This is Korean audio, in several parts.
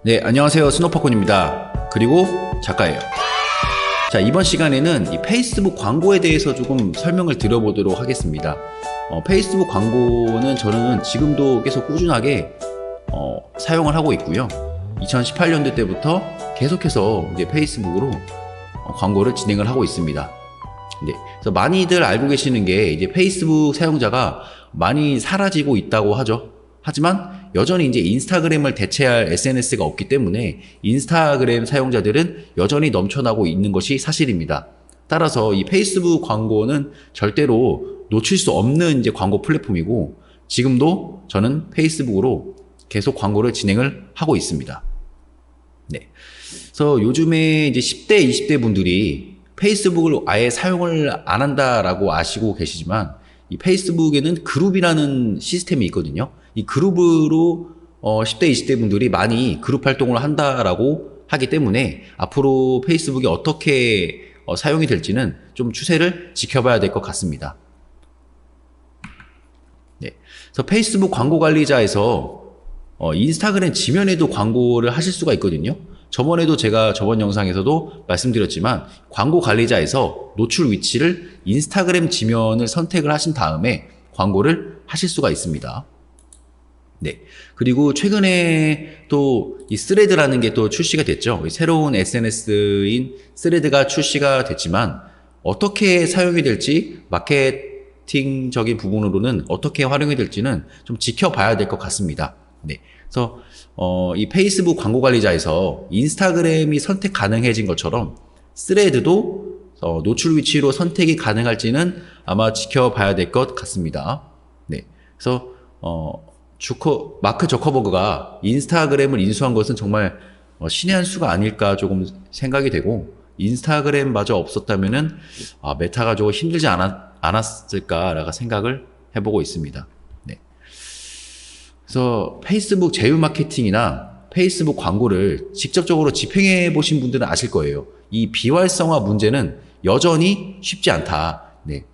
네, 안녕하세요. 스노퍼콘입니다. 그리고 작가예요. 자, 이번 시간에는 이 페이스북 광고에 대해서 조금 설명을 드려보도록 하겠습니다. 페이스북 광고는 저는 지금도 계속 꾸준하게 사용을 하고 있고요. 2018년도 때부터 계속해서 이제 페이스북으로 광고를 진행을 하고 있습니다. 네, 그래서 많이들 알고 계시는 게 이제 페이스북 사용자가 많이 사라지고 있다고 하죠. 하지만 여전히 이제 인스타그램을 대체할 SNS가 없기 때문에 인스타그램 사용자들은 여전히 넘쳐나고 있는 것이 사실입니다. 따라서 이 페이스북 광고는 절대로 놓칠 수 없는 이제 광고 플랫폼이고, 지금도 저는 페이스북으로 계속 광고를 진행을 하고 있습니다. 네. 그래서 요즘에 이제 10대, 20대 분들이 페이스북을 아예 사용을 안 한다라고 아시고 계시지만, 이 페이스북에는 그룹이라는 시스템이 있거든요. 이 그룹으로 10대, 20대 분들이 많이 그룹 활동을 한다라고 하기 때문에 앞으로 페이스북이 어떻게 사용이 될지는 좀 추세를 지켜봐야 될 것 같습니다. 네. 그래서 페이스북 광고 관리자에서 인스타그램 지면에도 광고를 하실 수가 있거든요. 저번에도 제가 저번 영상에서도 말씀드렸지만, 광고 관리자에서 노출 위치를 인스타그램 지면을 선택을 하신 다음에 광고를 하실 수가 있습니다. 네. 그리고 최근에 또 이 스레드라는 게 또 출시가 됐죠. 새로운 SNS인 스레드가 출시가 됐지만, 어떻게 사용이 될지, 마케팅적인 부분으로는 어떻게 활용이 될지는 좀 지켜봐야 될 것 같습니다. 네. 그래서 이 페이스북 광고 관리자에서 인스타그램이 선택 가능해진 것처럼 스레드도 노출 위치로 선택이 가능할지는 아마 지켜봐야 될 것 같습니다. 네. 그래서 마크 저커버그가 인스타그램을 인수한 것은 정말 신의 한 수가 아닐까 조금 생각이 되고, 인스타그램마저 없었다면은 메타가 조금 힘들지 않았을까라고 생각을 해보고 있습니다. 네. 그래서 페이스북 제휴 마케팅이나 페이스북 광고를 직접적으로 집행해 보신 분들은 아실 거예요. 이 비활성화 문제는 여전히 쉽지 않다. 네.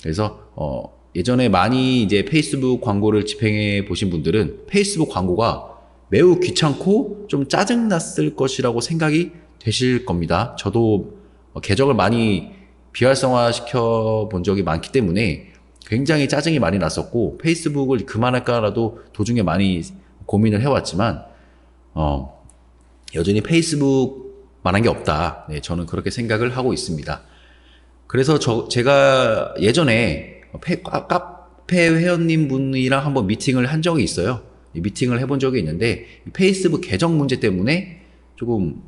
그래서 예전에 많이 이제 페이스북 광고를 집행해 보신 분들은 페이스북 광고가 매우 귀찮고 좀 짜증났을 것이라고 생각이 되실 겁니다. 저도 계정을 많이 비활성화 시켜 본 적이 많기 때문에 굉장히 짜증이 많이 났었고, 페이스북을 그만할까라도 도중에 많이 고민을 해왔지만 여전히 페이스북만한 게 없다. 네, 저는 그렇게 생각을 하고 있습니다. 그래서 제가 예전에 카페 회원님 분이랑 한번 미팅을 한 적이 있어요. 미팅을 해본 적이 있는데, 페이스북 계정 문제 때문에 조금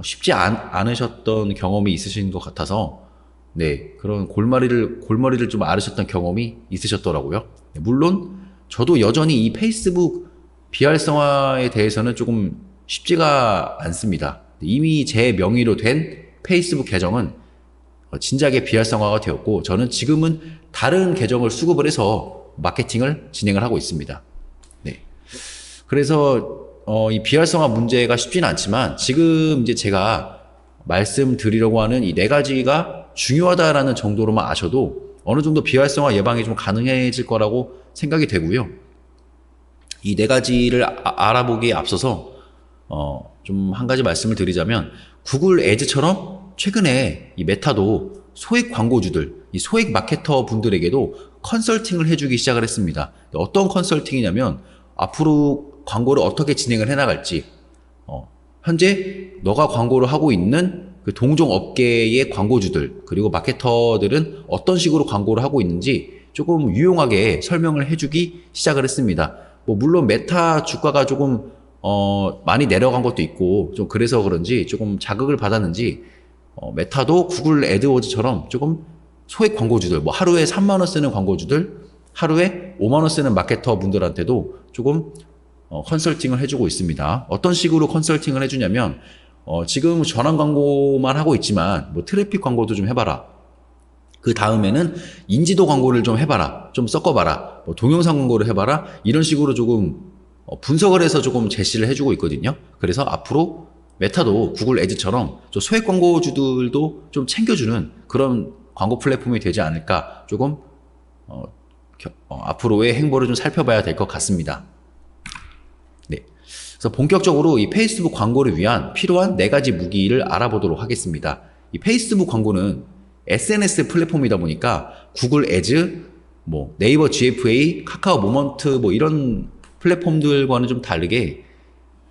쉽지 않으셨던 경험이 있으신 것 같아서, 네, 그런 골머리를 좀 앓으셨던 경험이 있으셨더라고요. 네, 물론 저도 여전히 이 페이스북 비활성화에 대해서는 조금 쉽지가 않습니다. 이미 제 명의로 된 페이스북 계정은 진작에 비활성화가 되었고, 저는 지금은 다른 계정을 수급을 해서 마케팅을 진행을 하고 있습니다. 네. 그래서 이 비활성화 문제가 쉽지는 않지만, 지금 이제 제가 말씀드리려고 하는 이 네 가지가 중요하다라는 정도로만 아셔도 어느 정도 비활성화 예방이 좀 가능해질 거라고 생각이 되고요. 이 네 가지를 알아보기에 앞서서 좀 한 가지 말씀을 드리자면, 구글 애드처럼 최근에 이 메타도 소액 광고주들, 이 소액 마케터 분들에게도 컨설팅을 해주기 시작을 했습니다. 어떤 컨설팅이냐면, 앞으로 광고를 어떻게 진행을 해나갈지, 현재 너가 광고를 하고 있는 그 동종 업계의 광고주들, 그리고 마케터들은 어떤 식으로 광고를 하고 있는지 조금 유용하게 설명을 해주기 시작을 했습니다. 물론 메타 주가가 조금 많이 내려간 것도 있고, 좀 그래서 그런지 조금 자극을 받았는지, 메타도 구글 애드워즈처럼 조금 소액 광고주들, 하루에 3만 원 쓰는 광고주들, 하루에 5만 원 쓰는 마케터 분들한테도 조금 컨설팅을 해주고 있습니다. 어떤 식으로 컨설팅을 해주냐면, 지금 전환 광고만 하고 있지만 트래픽 광고도 좀 해봐라. 그 다음에는 인지도 광고를 좀 해봐라. 좀 섞어봐라. 동영상 광고를 해봐라. 이런 식으로 조금 분석을 해서 조금 제시를 해주고 있거든요. 그래서 앞으로 메타도 구글 애드처럼 소액 광고주들도 좀 챙겨주는 그런 광고 플랫폼이 되지 않을까, 조금 앞으로의 행보를 좀 살펴봐야 될 것 같습니다. 네. 그래서 본격적으로 이 페이스북 광고를 위한 필요한 4가지 무기를 알아보도록 하겠습니다. 이 페이스북 광고는 SNS 플랫폼이다 보니까 구글 애즈, 뭐 네이버 GFA, 카카오 모먼트 뭐 이런 플랫폼들과는 좀 다르게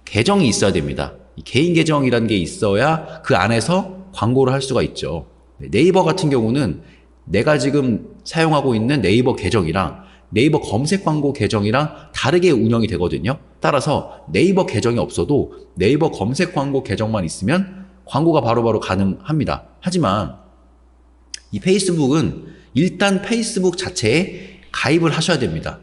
계정이 있어야 됩니다. 이 개인 계정이라는 게 있어야 그 안에서 광고를 할 수가 있죠. 네이버 같은 경우는 내가 지금 사용하고 있는 네이버 계정이랑 네이버 검색 광고 계정이랑 다르게 운영이 되거든요. 따라서 네이버 계정이 없어도 네이버 검색 광고 계정만 있으면 광고가 바로바로 가능합니다. 하지만 이 페이스북은 일단 페이스북 자체에 가입을 하셔야 됩니다.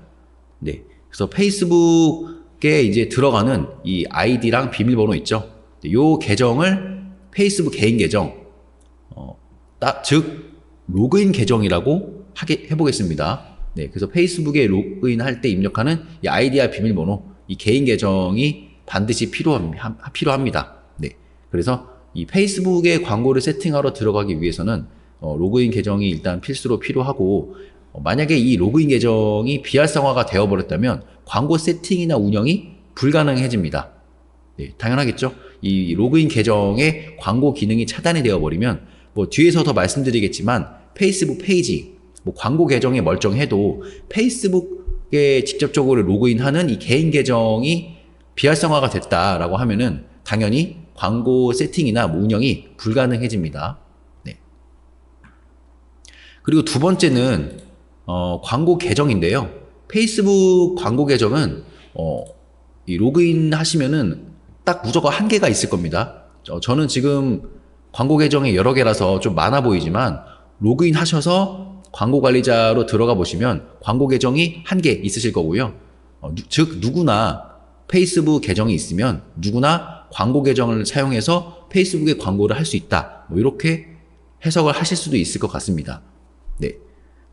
네. 그래서 페이스북에 이제 들어가는 이 아이디랑 비밀번호 있죠. 요 계정을 페이스북 개인 계정, 즉 로그인 계정이라고 해보겠습니다. 네, 그래서 페이스북에 로그인 할 때 입력하는 이 아이디와 비밀번호, 이 개인 계정이 반드시 필요합니다. 네, 그래서 이 페이스북에 광고를 세팅하러 들어가기 위해서는 로그인 계정이 일단 필수로 필요하고, 만약에 이 로그인 계정이 비활성화가 되어버렸다면 광고 세팅이나 운영이 불가능해집니다. 네, 당연하겠죠. 이 로그인 계정에 광고 기능이 차단이 되어버리면 뭐 뒤에서 더 말씀드리겠지만 페이스북 페이지, 뭐 광고 계정이 멀쩡해도 페이스북에 직접적으로 로그인하는 이 개인 계정이 비활성화가 됐다라고 하면은 당연히 광고 세팅이나 뭐 운영이 불가능해집니다. 네. 그리고 두 번째는 광고 계정인데요. 페이스북 광고 계정은 이 로그인 하시면은 딱 무조건 한 개가 있을 겁니다. 저는 지금 광고 계정이 여러 개라서 좀 많아 보이지만 로그인 하셔서 광고 관리자로 들어가 보시면 광고 계정이 한 개 있으실 거고요. 즉 누구나 페이스북 계정이 있으면 누구나 광고 계정을 사용해서 페이스북에 광고를 할 수 있다. 뭐 이렇게 해석을 하실 수도 있을 것 같습니다. 네.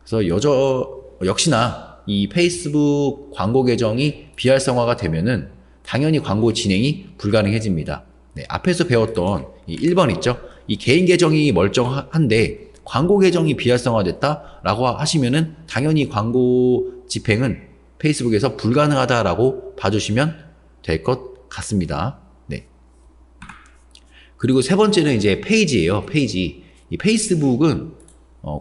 그래서 역시나 이 페이스북 광고 계정이 비활성화가 되면은 당연히 광고 진행이 불가능해집니다. 네, 앞에서 배웠던 이 1번 있죠? 이 개인 계정이 멀쩡한데 광고 계정이 비활성화됐다라고 하시면은 당연히 광고 집행은 페이스북에서 불가능하다라고 봐주시면 될 것 같습니다. 네. 그리고 세 번째는 이제 페이지예요. 페이지. 이 페이스북은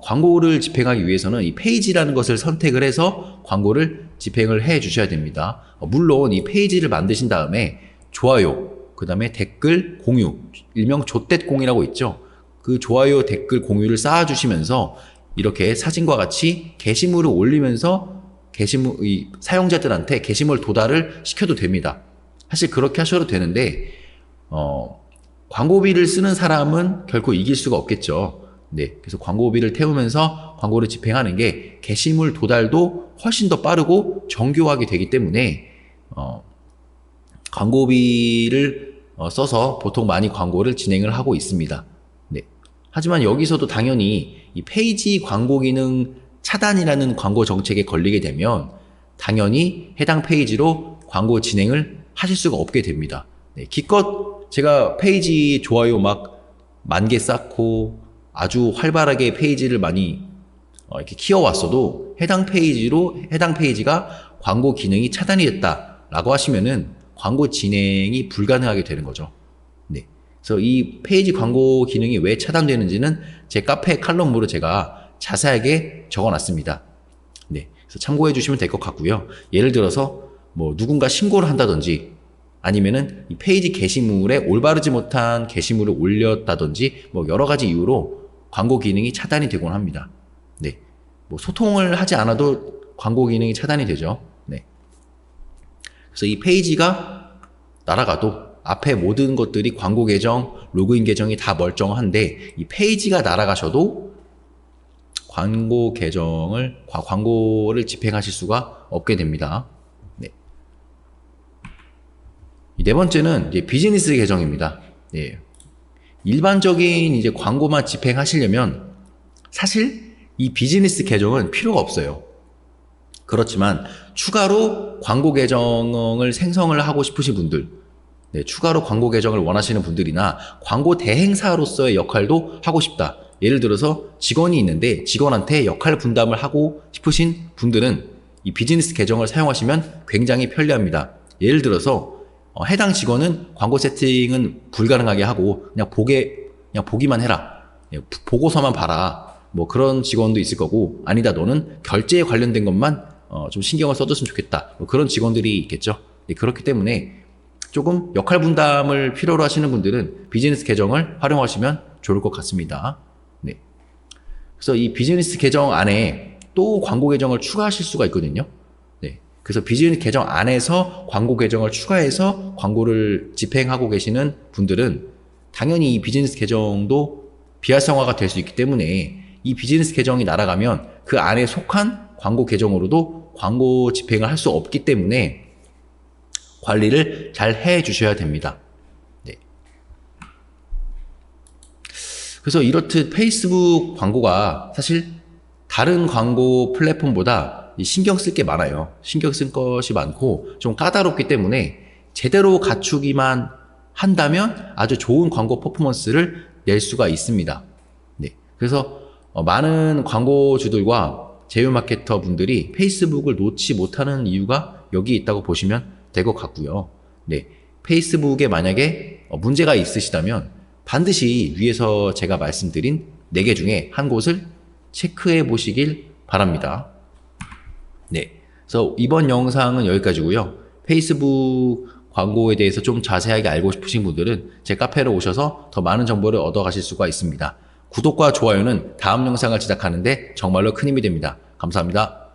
광고를 집행하기 위해서는 이 페이지라는 것을 선택을 해서 광고를 집행을 해 주셔야 됩니다. 물론 이 페이지를 만드신 다음에 좋아요, 그 다음에 댓글, 공유, 일명 좆댓공이라고 있죠. 그 좋아요, 댓글, 공유를 쌓아주시면서 이렇게 사진과 같이 게시물을 올리면서 이 사용자들한테 게시물 도달을 시켜도 됩니다. 사실 그렇게 하셔도 되는데 광고비를 쓰는 사람은 결코 이길 수가 없겠죠. 네, 그래서 광고비를 태우면서 광고를 집행하는 게 게시물 도달도 훨씬 더 빠르고 정교하게 되기 때문에 광고비를 써서 보통 많이 광고를 진행을 하고 있습니다. 네. 하지만 여기서도 당연히 이 페이지 광고 기능 차단이라는 광고 정책에 걸리게 되면 당연히 해당 페이지로 광고 진행을 하실 수가 없게 됩니다. 네. 기껏 제가 페이지 좋아요 막 10,000개 쌓고 아주 활발하게 페이지를 많이 이렇게 키워왔어도 해당 페이지가 광고 기능이 차단이 됐다라고 하시면은 광고 진행이 불가능하게 되는 거죠. 네. 그래서 이 페이지 광고 기능이 왜 차단되는지는 제 카페 칼럼으로 제가 자세하게 적어놨습니다. 네. 그래서 참고해 주시면 될 것 같고요. 예를 들어서 뭐 누군가 신고를 한다든지 아니면은 이 페이지 게시물에 올바르지 못한 게시물을 올렸다든지 뭐 여러 가지 이유로 광고 기능이 차단이 되곤 합니다. 네. 뭐 소통을 하지 않아도 광고 기능이 차단이 되죠. 네. 그래서 이 페이지가 날아가도 앞에 모든 것들이 광고 계정, 로그인 계정이 다 멀쩡한데 이 페이지가 날아가셔도 광고를 집행하실 수가 없게 됩니다. 네. 네 번째는 이제 비즈니스 계정입니다. 네. 일반적인 이제 광고만 집행하시려면 사실 이 비즈니스 계정은 필요가 없어요. 그렇지만 추가로 광고 계정을 생성을 하고 싶으신 분들, 네, 추가로 광고 계정을 원하시는 분들이나 광고 대행사로서의 역할도 하고 싶다. 예를 들어서 직원이 있는데 직원한테 역할 분담을 하고 싶으신 분들은 이 비즈니스 계정을 사용하시면 굉장히 편리합니다. 예를 들어서 해당 직원은 광고 세팅은 불가능하게 하고 그냥 보기만 해라. 보고서만 봐라. 뭐 그런 직원도 있을 거고, 아니다 너는 결제에 관련된 것만 좀 신경을 써줬으면 좋겠다. 뭐 그런 직원들이 있겠죠. 그렇기 때문에 조금 역할 분담을 필요로 하시는 분들은 비즈니스 계정을 활용하시면 좋을 것 같습니다. 네. 그래서 이 비즈니스 계정 안에 또 광고 계정을 추가하실 수가 있거든요. 네. 그래서 비즈니스 계정 안에서 광고 계정을 추가해서 광고를 집행하고 계시는 분들은 당연히 이 비즈니스 계정도 비활성화가 될 수 있기 때문에 이 비즈니스 계정이 날아가면 그 안에 속한 광고 계정으로도 광고 집행을 할 수 없기 때문에 관리를 잘 해 주셔야 됩니다. 네. 그래서 이렇듯 페이스북 광고가 사실 다른 광고 플랫폼보다 신경 쓸 게 많아요. 신경 쓸 것이 많고 좀 까다롭기 때문에 제대로 갖추기만 한다면 아주 좋은 광고 퍼포먼스를 낼 수가 있습니다. 네. 그래서 많은 광고주들과 제휴 마케터 분들이 페이스북을 놓지 못하는 이유가 여기 있다고 보시면 될 것 같고요. 네. 페이스북에 만약에 문제가 있으시다면 반드시 위에서 제가 말씀드린 4개 중에 한 곳을 체크해 보시길 바랍니다. 네. 그래서 이번 영상은 여기까지고요. 페이스북 광고에 대해서 좀 자세하게 알고 싶으신 분들은 제 카페로 오셔서 더 많은 정보를 얻어 가실 수가 있습니다. 구독과 좋아요는 다음 영상을 제작하는데 정말로 큰 힘이 됩니다. 감사합니다.